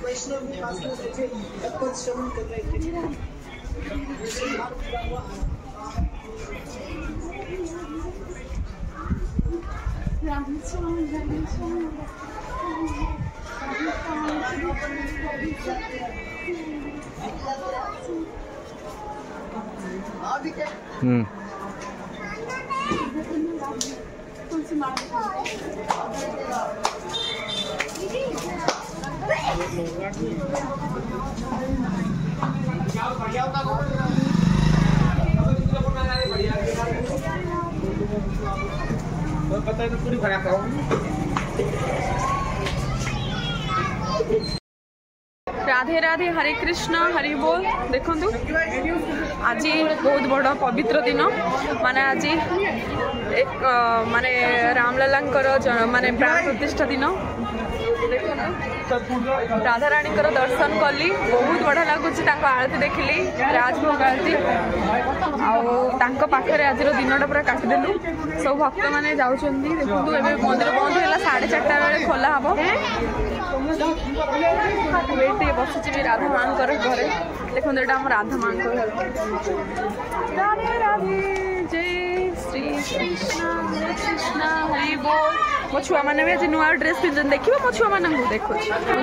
वैष्णव श्रवण कर रहे थे। राधे राधे हरे कृष्ण हरि बोल। देखु आज बहुत बड़ पवित्र दिन माने आज एक माने रामलला माने प्राण प्रतिष्ठा दिन। राधा रानी दर्शन कली बहुत बढ़िया लगुच आरती देखिली राजभोग आरती आखिर आज दिनटा पूरा काटिदेलु। सब भक्त मैंने जाऊँ देखो मंदिर बंद है 4:30 बेले खोला हम बसुची भी राधा माँ घरे देखो यहाँ आम राधा माँ राधे राधे जय श्री कृष्ण हरि बोल। मो छुआ मैंने भी आज नुआ ड्रेस पिंधन देखिए मो छुआ मान देखो मो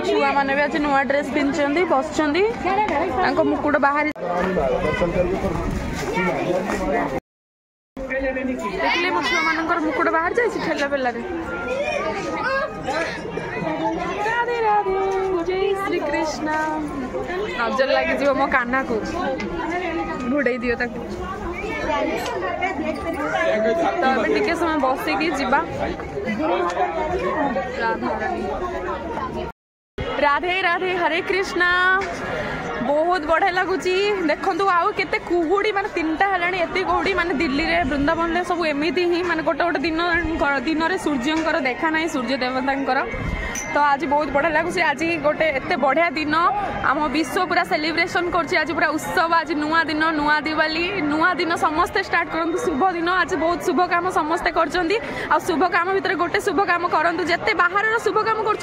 छुआ मैंने भी आज नुआ ड्रेस पिंधि बस मुकुट बाहर देखिए मो छुआ मान मुकुट बाहर जाए ठेला पेला राधे राधे जय श्री कृष्ण। नजर लगी मो कान्हा को घोड़े दियो तक तो अभी टिके समय बसिकी जीवा राधे राधे हरे कृष्णा। बहुत बढ़िया लगुच देखु आउ के कुहुड़ी माने 3टा है एत कुहुड़ी माने दिल्ली रे वृंदावन में सब एमती ही माने गोटे गोटे दिन में सूर्यंकर देखा ना सूर्य देवता तो आज बहुत बढ़िया लगुच। आज गोटे एत बढ़िया दिन आम विश्व पूरा सेलिब्रेशन कर आज पूरा उत्सव आज नुआ दिन नुआ दिवाली नुआ दिन समस्ते स्टार्ट करूँ शुभ दिन आज बहुत शुभ काम समस्ते कर शुभ काम भितर गोटे शुभ काम करूँ जिते बाहर शुभ काम कर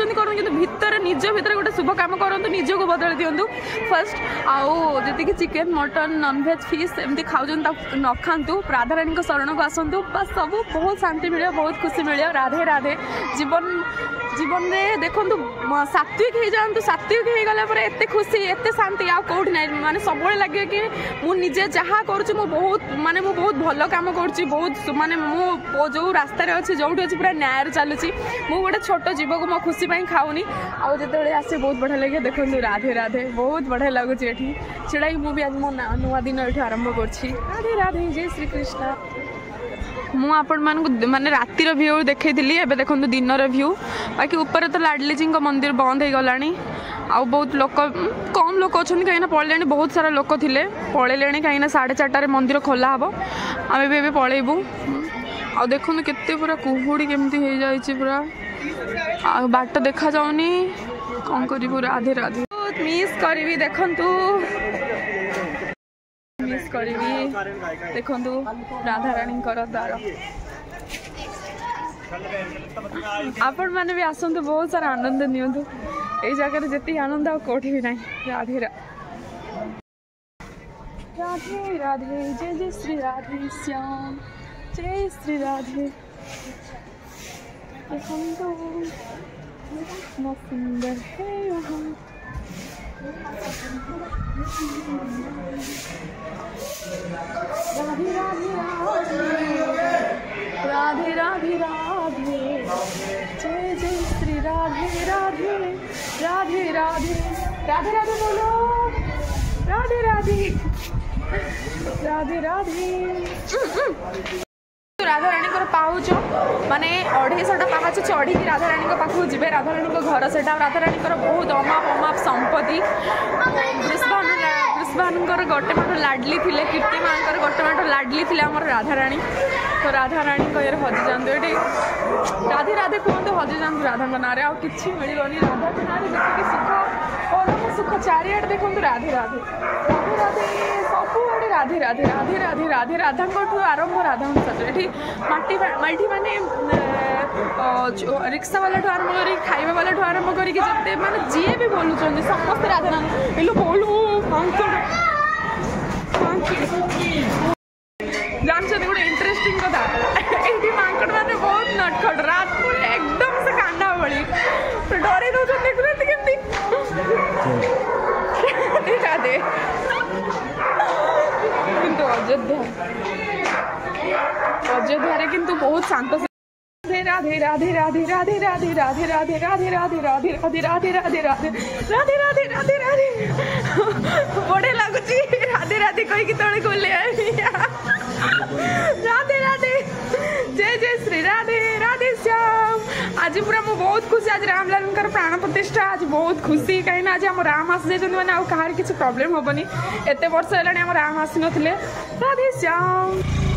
भितर निज भितर गोटे शुभ काम करूँ निज को बदल दिंतु फर्स्ट आउ जी चिकेन मटन नॉनवेज फिश एमती खाऊँ न खातु राधा रानी शरण को आसतु बस सब बहुत शांति मिले बहुत खुशी मिले। राधे राधे जीवन जीवन में देखो सात्विक हो जातु सात्विक हो गला एत खुशी एत शांति आ कौटी ना माने सब लगे कि मुझे जहाँ करुँच बहुत माने बहुत भल कम कर बहुत माने मो जो रास्तार अच्छी जो अच्छी पूरा न्याय चलुची मु गोटे छोट जीव को मो खुशी खाऊनी आउ जो आसे बहुत बढ़िया लगे। देखो राधे राधे बहुत बढ़िया लगुच ये से मुझे आज मो नुआ दिन ये आरंभ कर राधे राधे जय श्री कृष्ण। मु आपण माने रातिर व्यू देखी एबे देखो दिन व्यू बाकी ऊपर तो लाडली जी मंदिर बंद हो गलानी आ बहुत लोक कम लोक अच्छा कहीं पड़े बहुत सारा लोक थे पड़े कहीं 4:30 मंदिर खोला हम आम भी पलैबू आ देखो केते पूरा कुहुड़ी केमती हो जाए पूरा आ बाट देखा जाऊनी कौन करू राधे राधे बहुत मिस करी देखु मिस करी देखु राधा रानी द्वार आपण मैंने भी आसतु बहुत सारा आनंद नियंतु ये जगह जी आनंद आौटी भी ना। राधे राधे राधे जय जय श्री राधे श्याम जय श्री राधे सुंदर है यहाँ राधे राधे राधे राधे राधे जय जय श्री राधे राधे राधे राधे राधे राधे बोलो राधे राधे राधे राधे। राधा रानी पाहुच माने 250 पाहाच चढ़ी राधा रानी पाखक जी राधा रानी घर से राधा रानी बहुत अमाप अमाप संपत्ति वृषभानुर गोटे माठ लाडली थे कीर्ति माँ गोटे माठ लाडली थे आम राधा रानी तो राधा रानी ये हजि जातु ये राधे राधे कहते हजि जातु राधा ना कि मिलनी राधा ना जी सुख परम सुख चारिआडे देखो राधे राधे राधे राधे सबुआड़े राधे राधे राधे राधे राधे राधा आरंभ राधा सच ये माटी माने रिक्शा वाला आरंभ कर खाଇବା वाला आरंभ करके जिते माने जी भी बोलुं समस्त राधा रानी एलो बोलू जानते गोटे इंटरेस्टिंग कथा ये मांकड़ मैंने बहुत नटखट रात को एकदम से कांडा भली डरे दौरान देखुना केमती राधे किंतु अयोध्या किंतु बहुत शांत राधे राधे राधे राधे राधे राधे राधे राधे राधे राधे राधे राधे राधे राधे राधे राधे राधे राधे बड़े लगुच राधे राधे कहीकि तले खोले राधे राधे जय जय श्री राधे राधे श्याम आज पूरा मुझे बहुत खुशी आज रामलाल प्राण प्रतिष्ठा आज बहुत खुशी कहीं आज आम राम आसी जाते मैंने आर किसी प्रॉब्लम हेनी एत वर्ष है राम आसी नथिले राधे श्याम।